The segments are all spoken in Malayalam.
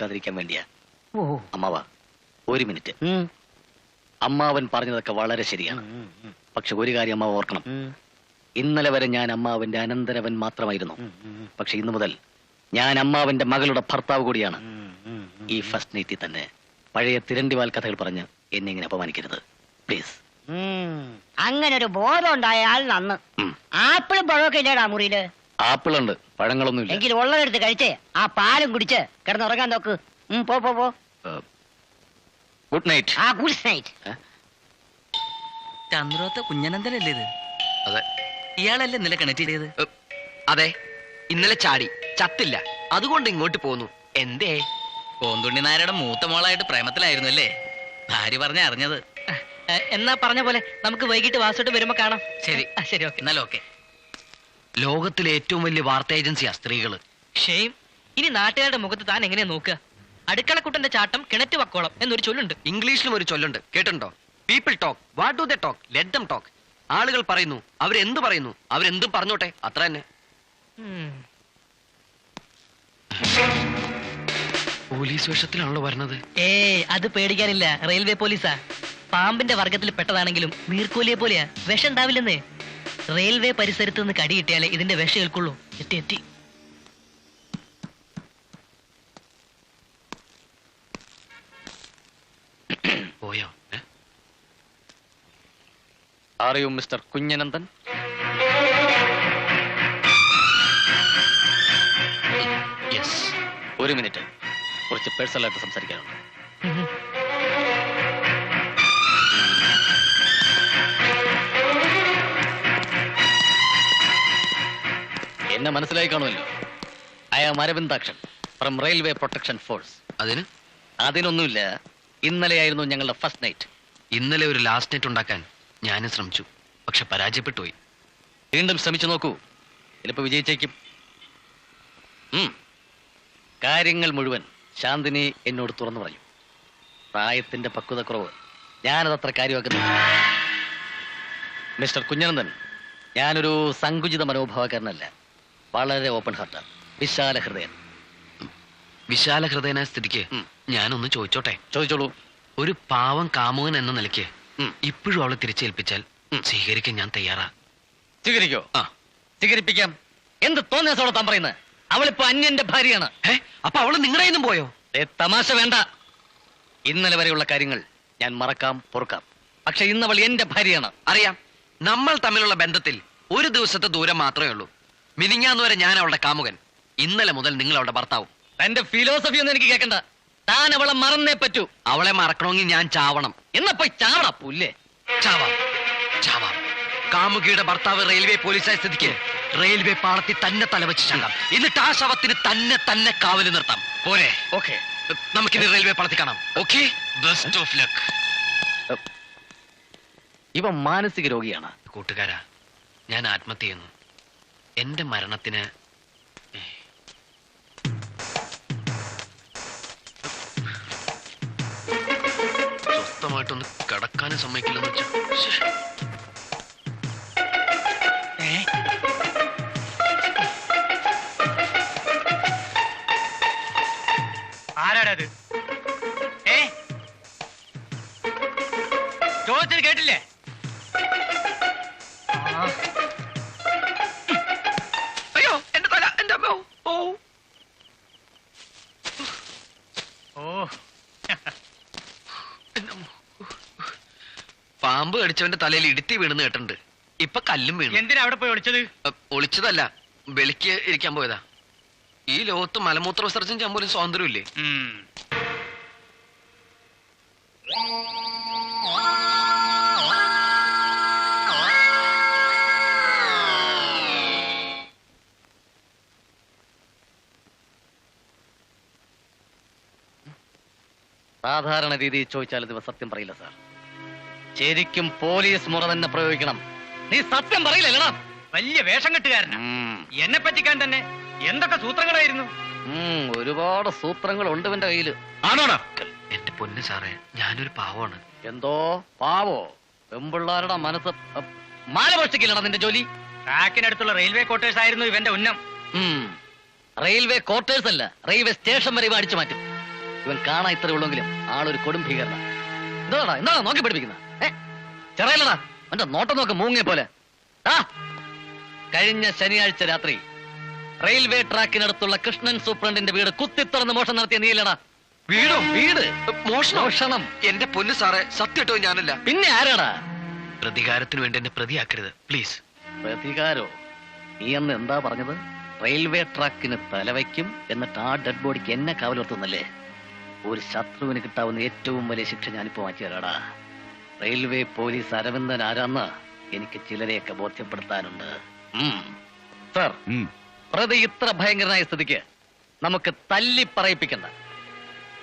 കേൾക്കാതിരിക്കാൻ വേണ്ടിയാ. അമ്മാവ ഒരു മിനിറ്റ്. അമ്മാവൻ പറഞ്ഞതൊക്കെ വളരെ ശരിയാണ്. പക്ഷെ ഒരു കാര്യം അമ്മാവ് ഓർക്കണം. ഇന്നലെ വരെ ഞാൻ അമ്മാവന്റെ അനന്തരവൻ മാത്രമായിരുന്നു. പക്ഷെ ഇന്നു മുതൽ ഞാൻ അമ്മാവന്റെ മകളുടെ ഭർത്താവ് കൂടിയാണ്. ഈ ഫസ്റ്റ് നൈറ്റിൽ തന്നെ പഴയ തിരണ്ടിവാൽ കഥകൾ പറഞ്ഞ് എന്നെ ഇങ്ങനെ അപമാനിക്കരുത് പ്ലീസ്. അങ്ങനെ ഒരു ബോധം ഉണ്ടായാൽ നന്ന്. ആപ്പിളും പഴമൊക്കെ ഇല്ലേടാ മുറിയില്? ആപ്പിളുണ്ട്, പഴങ്ങളൊന്നുമില്ല. എങ്കിൽ ഉള്ളതെടുത്ത് കഴിച്ചേ ആ പാലും കുടിച്ച് കിടന്നുറങ്ങാൻ നോക്ക്. പോ പോ പോ. Good night. ആ ഗുഡ് നൈറ്റ്. ചന്ദ്രോത്ത കുഞ്ഞനന്ദനല്ലേ ഇത്? അതെ. ഇയാളല്ലേ ഇന്നലെ കണക്ട് ചെയ്തത്? അതെ, ഇന്നലെ ചാടി ചത്തില്ല, അതുകൊണ്ട് ഇങ്ങോട്ട് പോന്നു. എന്തേ? കോന്തുണ്ണി നായരുടെ മൂത്ത മോളായിട്ട് പ്രേമത്തിലായിരുന്നു അല്ലേ? ഭാര്യ പറഞ്ഞ അറിഞ്ഞത്. എന്നാ പറഞ്ഞ പോലെ നമുക്ക് വൈകിട്ട് വാസോട്ട് വരുമ്പോ കാണാം. ശരി ശരി, ഓക്കെ. എന്നാലും ഓക്കെ. ലോകത്തിലെ ഏറ്റവും വലിയ വാർത്താ ഏജൻസിയാ സ്ത്രീകള്. ഷെയിം. ഇനി നാട്ടുകാരുടെ മുഖത്ത് താൻ എങ്ങനെയാ നോക്കുക? അടുക്കളക്കുട്ടന്റെ ചാട്ടം കിണറ്റ് വക്കോളം എന്നൊരു ചൊല്ലുണ്ട്. ഇംഗ്ലീഷിലും ഒരു ചൊല്ലുണ്ട്, കേട്ടുണ്ടോ? People talk, what do they talk, let them talk. ആളുകൾ പറയുന്നു, അവരെന്ത് പറയുന്നു, അവരെന്തും പറഞ്ഞോട്ടെ, അത്ര തന്നെ. പോലീസ് വേഷത്തിലാണല്ലോ വരുന്നത്. അത് പേടിക്കാനില്ല, റെയിൽവേ പോലീസാ. പാമ്പിന്റെ വർഗത്തിൽ പെട്ടതാണെങ്കിലും നീർക്കോലിയെ പോലെയാ, വിഷം ഉണ്ടാവില്ലെന്നേ. റെയിൽവേ പരിസരത്ത് നിന്ന് കടി കിട്ടിയാലേ ഇതിന്റെ വിഷം ഏൽക്കുള്ളൂ. എത്തി എത്തി. പോയോ? Are you mister Kunhanandan? Yes. ഒരു മിനിറ്റ്, കുറച്ച് പേഴ്സണലായിട്ട് സംസാരിക്കാനുണ്ട്. എന്നെ മനസ്സിലായി കാണുമല്ലോ. I am Aravindakshan from railway protection force. അതിനൊന്നുമില്ല. ഇന്നലെയായിരുന്നു ഞങ്ങളുടെ ഫസ്റ്റ് നൈറ്റ്. ഇന്നലെ ഒരു ലാസ്റ്റ് നൈറ്റ് ഉണ്ടാക്കാൻ ഞാനും ശ്രമിച്ചു, പക്ഷെ പരാജയപ്പെട്ടുപോയി. വീണ്ടും ശ്രമിച്ചു നോക്കൂ, ചിലപ്പോൾ വിജയിച്ചേക്കും. കാര്യങ്ങൾ മുഴുവൻ ശാന്തിനി എന്നോട് തുറന്നു പറഞ്ഞു. പ്രായത്തിന്റെ പക്വതക്കുറവ് ഞാനതത്ര കാര്യമാക്കുന്നു. മിസ്റ്റർ കുഞ്ഞനന്ദൻ, ഞാനൊരു സങ്കുചിത മനോഭാവക്കാരനല്ല. വളരെ ഓപ്പൺ ഹാർട്ടാണ്, വിശാല ഹൃദയൻ. വിശാല ഹൃദയനായ സ്ഥിതിക്ക് ഞാനൊന്ന് ചോദിച്ചോട്ടെ? ചോദിച്ചോളൂ. ഒരു പാവം കാമുകൻ എന്ന നിലയ്ക്ക് ഇപ്പോഴും അവളെ തിരിച്ചേൽപ്പിച്ചാൽ സ്വീകരിക്കാൻ ഞാൻ തയ്യാറാ. സ്വീകരിക്കോ? സ്വീകരിപ്പിക്കാം. എന്ത് തോന്നിയാസോടെ താൻ പറയുന്നത്? അവളിപ്പോ അന്യന്റെ ഭാര്യയാണ്. അപ്പൊ അവള് നിങ്ങളുടെ നിന്നും പോയോ? തമാശ വേണ്ട. ഇന്നലെ വരെയുള്ള കാര്യങ്ങൾ ഞാൻ മറക്കാം, പൊറുക്കാം. പക്ഷെ ഇന്നവൾ എന്റെ ഭാര്യയാണ്. അറിയാം. നമ്മൾ തമ്മിലുള്ള ബന്ധത്തിൽ ഒരു ദിവസത്തെ ദൂരം മാത്രമേ ഉള്ളൂ. മിനിഞ്ഞാന്ന് വരെ ഞാൻ അവളുടെ കാമുകൻ, ഇന്നലെ മുതൽ നിങ്ങൾ അവളുടെ ഭർത്താവും. തന്റെ ഫിലോസഫി ഒന്നും എനിക്ക് കേൾക്കണ്ട. താൻ അവളെ മറന്നേ പറ്റൂ. അവളെ മറക്കണമെങ്കിൽ ഞാൻ ചാവണം. എന്നാ പോയി ചാവണ പുല്ലേ. ചാവാം, ചാവാം. കാമുകിയുടെ ഭർത്താവ് റെയിൽവേ പോലീസായ സ്ഥിതിക്ക് റെയിൽവേ പാളത്തിൽ തന്നെ തലവെച്ച് ചാകാം. എന്നിട്ട് ആ ശവത്തിന് തന്നെ കാവല് നിർത്താം. പോരെ? ഓക്കെ, നമുക്കിനി റെയിൽവേ പാളത്തിൽ കാണാം. Okay, best of luck. ഇവ മാനസിക രോഗിയാണ്. കൂട്ടുകാരാ, ഞാൻ ആത്മഹത്യ ചെയ്യുന്നു. എന്റെ മരണത്തിന് സ്വസ്ഥമായിട്ടൊന്ന് കിടക്കാനും സമ്മതിക്കില്ലെന്ന് വെച്ചാ. ആരാടത്? ചോദിച്ചത് കേട്ടില്ലേ? അയ്യോ, എന്റെ തല, എന്റെ അമ്മ. ഓ ഓ, പാമ്പ് കടിച്ചവന്റെ തലയിൽ ഇടുത്തി വീണെന്ന് കേട്ടിട്ടുണ്ട്. ഇപ്പൊ കല്ലും വീണു. എന്തിനാ അവിടെ പോയി ഒളിച്ചത്? ഒളിച്ചതല്ല, വെളിക്ക് ഇരിക്കാൻ പോയതാ. ഈ ലോകത്ത് മലമൂത്ര വിസർജനം ചെയ്യാൻ പോലും സ്വാതന്ത്ര്യമില്ലേ? സാധാരണ രീതിയിൽ ചോദിച്ചാൽ ഇത് സത്യം പറയില്ല സാർ. ശരിക്കും പോലീസ് മുറ തന്നെ പ്രയോഗിക്കണം. നീ സത്യം പറയില്ലല്ലടാ. വലിയ വേഷം കെട്ടുകാരനാ. എന്നെ പറ്റിക്കാൻ തന്നെ എന്തൊക്കെ സൂത്രങ്ങളായിരുന്നു. ഒരുപാട് സൂത്രങ്ങൾ ഉണ്ട് എന്റെ കയ്യില്. ആണോടാ? എന്റെ പൊന്ന് സാറേ, ഞാനൊരു പാവമാണ്. എന്തോ പാവോ? പെമ്പിള്ളാരുടെ മനസ്സ് മാലമോഷ്ടിക്കില്ലടാ നിന്റെ ജോലി. ട്രാക്കിനടുത്തുള്ള റെയിൽവേ ക്വാർട്ടേഴ്സ് ആയിരുന്നു ഇവന്റെ ഉന്നം. റെയിൽവേ ക്വാർട്ടേഴ്സ് അല്ല, റെയിൽവേ സ്റ്റേഷൻ വരെ ഇവ അടിച്ചു മാറ്റും. ഇവൻ കാണാൻ ഇത്ര ഉള്ളെങ്കിലും ആളൊരു കൊടും ഭീകരന. എന്താ നോക്കി പഠിപ്പിക്കുന്ന ചെറിയല്ലടാ, അവന്റെ നോട്ടം നോക്ക് മൂങ്ങിയ പോലെ. കഴിഞ്ഞ ശനിയാഴ്ച രാത്രി റെയിൽവേ ട്രാക്കിനടുത്തുള്ള കൃഷ്ണൻ സൂപ്രണ്ടിന്റെ വീട് കുത്തിത്തുറന്ന് മോഷണം നടത്തിയ നീലടാ. വീട് മോഷണം. എന്റെ പൊന്നു സാറേ, സത്യട്ടോ ഞാനല്ല. പിന്നെ ആരാടാ? പ്രതികാരത്തിന് വേണ്ടി എന്നെ പ്രതിയാക്കരുത് പ്ലീസ്. പ്രതികാരോ? നീ അന്ന് എന്താ പറഞ്ഞത്? റെയിൽവേ ട്രാക്കിന് തലവയ്ക്കും, എന്നിട്ട് ആ ഡെഡ് ബോഡിക്ക് എന്നെ കാവലർത്തുന്നല്ലേ? ഒരു ശത്രുവിന് കിട്ടാവുന്ന ഏറ്റവും വലിയ ശിക്ഷ ഞാനിപ്പോ മാറ്റി തരാടാ. റെയിൽവേ പോലീസ് അരവിന്ദൻ ആരാന്ന് എനിക്ക് ചിലരെയൊക്കെ ബോധ്യപ്പെടുത്താനുണ്ട്. സർ, പ്രതി ഇത്ര ഭയങ്കരനായ സ്ഥിതിക്ക് നമുക്ക് തല്ലി പറയിപ്പിക്കണ്ട,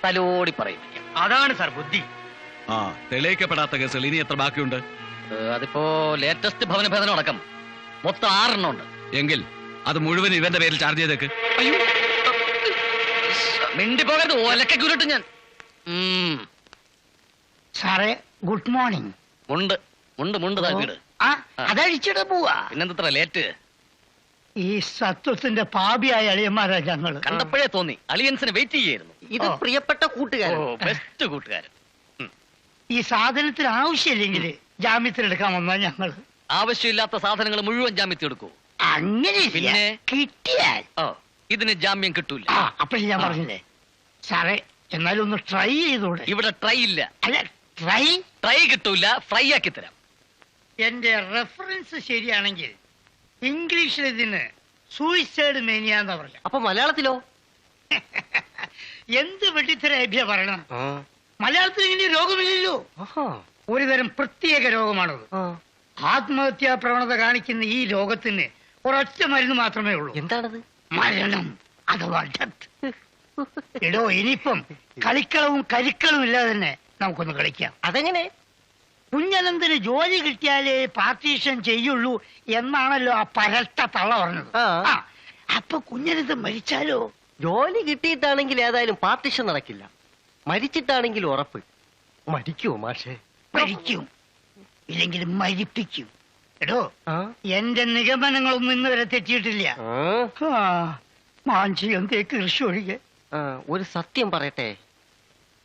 തലോടി പറയിപ്പിക്കാം. അതാണ് സാർ ബുദ്ധി. തെളിയിക്കപ്പെടാത്ത കേസുകൾ ഇനി എത്ര ബാക്കിയുണ്ട്? അതിപ്പോ ലേറ്റസ്റ്റ് ഭവനഭേദനം അടക്കം മൊത്തം 6 എണ്ണം ഉണ്ട്. എങ്കിൽ അത് മുഴുവൻ ഇവന്റെ പേരിൽ ചാർജ് ചെയ്തേക്ക്. മിണ്ടി പോകരുത്, ഒലക്കുരുട്ട് ഞാൻ. സാറേ ഗുഡ് മോർണിംഗ്. മുണ്ട് വീട്. അതഴിച്ചിട്ട് പോവാ. പിന്നെന്തത്ര ലേറ്റ്? ഈ സത്വത്തിന്റെ പാപിയായ അളിയന്മാരാ ഞങ്ങള്. കണ്ടപ്പോഴേ തോന്നി അലിയൻസിന് വെയിറ്റ് ചെയ്യായിരുന്നു. ഇത് പ്രിയപ്പെട്ട കൂട്ടുകാരൻ, ബെസ്റ്റ് കൂട്ടുകാരൻ. ഈ സാധനത്തിന് ആവശ്യമില്ലെങ്കിൽ ജാമ്യത്തിലെടുക്കാൻ വന്നാ ഞങ്ങള്. ആവശ്യമില്ലാത്ത സാധനങ്ങൾ മുഴുവൻ ജാമ്യത്തിൽ എടുക്കൂ. അങ്ങനെ പിന്നെ കിട്ടിയാൽ ഇതിന് ജാമ്യം കിട്ടൂല. അപ്പോഴേ ഞാൻ പറഞ്ഞില്ലേ സാറേ, എന്നാലും ഒന്ന് ട്രൈ ചെയ്തൂടെ? ഇവിടെ ട്രൈ ഇല്ല. അല്ല, ട്രൈ കിട്ടൂല, ഫ്രൈ ആക്കി തരാം. എന്റെ റെഫറൻസ് ശരിയാണെങ്കിൽ ഇംഗ്ലീഷിൽ ഇതിന് സൂയിസൈഡ് മേനിയ എന്നാ പറയാം. അപ്പൊ മലയാളത്തിലോ? എന്ത് വെട്ടിത്തരേഭ്യ പറയണം. മലയാളത്തിൽ ഇങ്ങനെ രോഗമില്ലല്ലോ. ഒരുതരം പ്രത്യേക രോഗമാണത്. ആത്മഹത്യാ പ്രവണത കാണിക്കുന്ന ഈ രോഗത്തിന് ഒരൊറ്റ മരുന്ന് മാത്രമേ ഉള്ളൂ. എന്താണത്? മരണം അഥവാ ഡെത്ത്. എടോ, ഇനിയിപ്പം കളിക്കളവും കരിക്കളവും ഇല്ലാതെ തന്നെ നമുക്കൊന്ന് കളിക്കാം. അതെങ്ങനെ? കുഞ്ഞനന്തിന് ജോലി കിട്ടിയാലേ പാർട്ടീഷൻ ചെയ്യുള്ളൂ എന്നാണല്ലോ ആ പരട്ട തള്ള പറഞ്ഞത്. അപ്പൊ കുഞ്ഞനന്ത് മരിച്ചാലോ? ജോലി കിട്ടിയിട്ടാണെങ്കിൽ ഏതായാലും പാർട്ടിഷൻ നടക്കില്ല. മരിച്ചിട്ടാണെങ്കിൽ ഉറപ്പ്. മരിക്കുമോ മാഷേ? മരിക്കും, ഇല്ലെങ്കിൽ മരിപ്പിക്കും. എടോ, എന്റെ നിഗമനങ്ങളൊന്നും ഇന്ന് വരെ തെറ്റിയിട്ടില്ല. മാഞ്ചിയം തേക്ക് കൃഷി ഒഴികെ. ഒരു സത്യം പറയട്ടെ,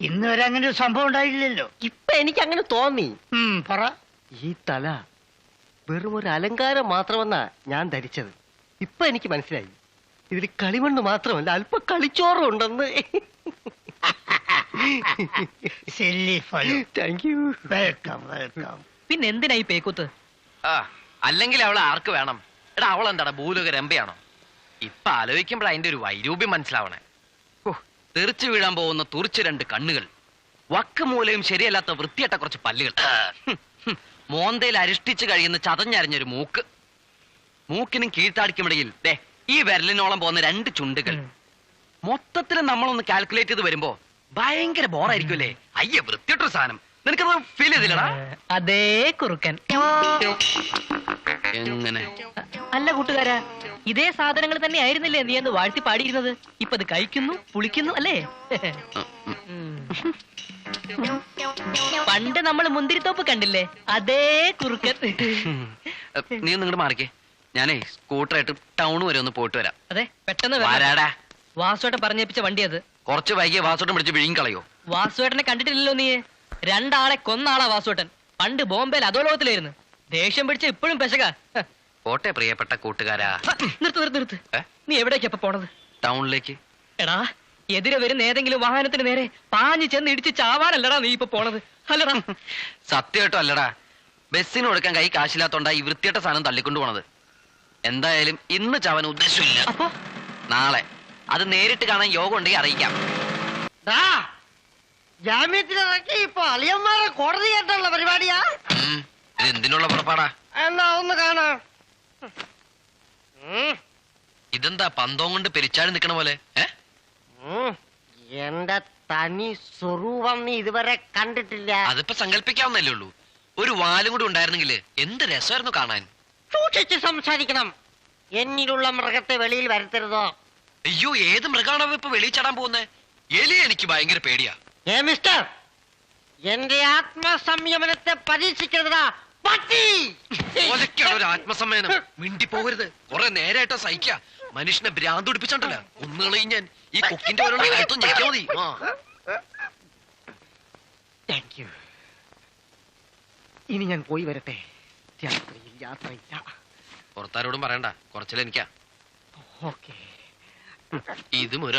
ഇന്ന് വരെ അങ്ങനെ ഒരു സംഭവം ഉണ്ടായില്ലല്ലോ. ഇപ്പൊ എനിക്ക് അങ്ങനെ തോന്നി. പറ. ഈ തല വെറും ഒരു അലങ്കാരം മാത്രമെന്നാ ഞാൻ ധരിച്ചത്. ഇപ്പൊ എനിക്ക് മനസ്സിലായി, ഇതിൽ കളിമണ്ണ് മാത്രമല്ല അല്പ കളിച്ചോറും ഉണ്ടെന്ന്. Thank you. Welcome welcome. പിന്നെ എന്തിനാ ഈ പേക്കൂത്ത്? അല്ലെങ്കിൽ അവളെ ആർക്ക് വേണം? എടാ, അവളെന്താടാ ഭൂലോക രമ്പയാണോ? ഇപ്പൊ ആലോചിക്കുമ്പോൾ അതിന്റെ ഒരു വൈരൂപ്യം മനസ്സിലാവണേ. തെറിച്ചു വീഴാൻ പോകുന്ന തുറിച്ച് 2 കണ്ണുകൾ, വക്ക് മൂലയും ശരിയല്ലാത്ത വൃത്തിയട്ട കുറച്ച് പല്ലുകൾ, മോന്തയിൽ അരിഷ്ടിച്ച് കഴിയുന്ന ചതഞ്ഞരഞ്ഞൊരു മൂക്ക്, മൂക്കിനും കീഴ്ത്താടിക്കുമിടയിൽ ദേ ഈ വിരലിനോളം പോകുന്ന 2 ചുണ്ടുകൾ. മൊത്തത്തിൽ നമ്മളൊന്ന് കാൽക്കുലേറ്റ് ചെയ്ത് വരുമ്പോ ഭയങ്കര ബോറായിരിക്കുമല്ലേ? അയ്യ, വൃത്തിയിട്ടൊരു സാധനം. നിനക്കത് ഫീൽ ചെയ്തില്ലടാ? അതേ കുറുക്കൻ. എങ്ങനെ? അല്ല കൂട്ടുകാരാ, ഇതേ സാധനങ്ങൾ തന്നെ ആയിരുന്നില്ലേ നീ എന്ന് വാഴ്ത്തി പാടിയിരുന്നത്? ഇപ്പൊ അത് കഴിക്കുന്നു, പുളിക്കുന്നു അല്ലേ? പണ്ട് നമ്മൾ മുന്തിരിത്തോപ്പ് കണ്ടില്ലേ? അതേ കുറുക്കൻ. നീ നിങ്ങോട്ട് മാറിക്കേ, ഞാനേ സ്കൂട്ടറായിട്ട് ടൗൺ വരെ ഒന്ന് പോയിട്ട് വരാം. അതെ, പെട്ടെന്ന് വരാടാ. വാസുവേട്ടൻ പറഞ്ഞേപ്പിച്ച വണ്ടി അത്. കുറച്ച് വൈകിയ വാസോട്ടം പിടിച്ച് വിഴുങ്ങി കളയോ? വാസുവേട്ടനെ കണ്ടിട്ടില്ലല്ലോ നീ? 2 ആളെ കൊന്ന ആളാ വാസുവേട്ടൻ. പണ്ട് ബോംബെയിൽ അധോലോകത്തിലായിരുന്നു. ദേഷ്യം പിടിച്ച ഇപ്പോഴും പെശക. പോട്ടെ പ്രിയപ്പെട്ട കൂട്ടുകാരാ. നിർത്ത്. നീ എവിടേക്കപ്പ പോണത്? ടൗണിലേക്ക്. എടാ, എതിരെ വരുന്ന ഏതെങ്കിലും വാഹനത്തിന് നേരെ പാഞ്ഞു ചെന്ന് ഇടിച്ച് ചാവാനല്ലടാ നീ ഇപ്പൊ പോണത്, അല്ലടാ? സത്യമായിട്ടും അല്ലടാ. ബസ്സിന് കൊടുക്കാൻ കൈ കാശില്ലാത്തോണ്ടാ ഈ വൃത്തിയട്ട സാധനം തള്ളിക്കൊണ്ടു പോണത്. എന്തായാലും ഇന്ന് ചവൻ ഉദ്ദേശമില്ല. അപ്പൊ നാളെ അത് നേരിട്ട് കാണാൻ യോഗം ഉണ്ടെങ്കിൽ അറിയിക്കാം. ജാമ്യത്തിലിറക്കി ഇപ്പൊ അളിയന്മാരെ കോടതി കേട്ടുള്ള പരിപാടിയാ. ഇത് എന്തിനുള്ള പുറപ്പാടാ? എന്നാ ഒന്ന് കാണാം. ഇതെന്താ പന്തവും കൊണ്ട് പെരിച്ചാടി നിക്കണ പോലെ? എന്റെ തനി സ്വരൂപം നീ ഇതുവരെ കണ്ടിട്ടില്ല. അതിപ്പോ സങ്കല്പിക്കാവുന്നല്ലേ ഉള്ളൂ. ഒരു വാലും കൂടി ഉണ്ടായിരുന്നെങ്കിൽ എന്ത് രസമായിരുന്നു കാണാൻ. സൂക്ഷിച്ച് സംസാരിക്കണം. എന്നിലുള്ള മൃഗത്തെ വെളിയിൽ വരുത്തരുതോ. അയ്യോ, ഏത് മൃഗാണോ ഇപ്പൊ വെളിയിൽ ചാടാൻ പോകുന്നേ? എലി എനിക്ക് ഭയങ്കര പേടിയാ. മിസ്റ്റർ, എന്റെ ആത്മസംയമനത്തെ പരീക്ഷിക്കരുതാ പട്ടി. ഒരു ആത്മസമ്മേനം. മിണ്ടി പോകരുത്. കുറെ നേരായിട്ടോ സഹിക്ക. മനുഷ്യനെ ഭ്രാന്ത് പിടിപ്പിച്ചോണ്ടല്ലോ ഒന്നുകളയും ഞാൻ. ഈ കൊക്കിന്റെ ഓരോ ഞെക്കിയാ മതി. Thank you. ഇനി ഞാൻ പോയി വരട്ടെ. രാത്രിയിൽ യാത്രയില്ല. പുറത്താരോടും പറയണ്ട, കുറച്ചിലെനിക്കാ. ഓക്കെ. ഇതും ഒരു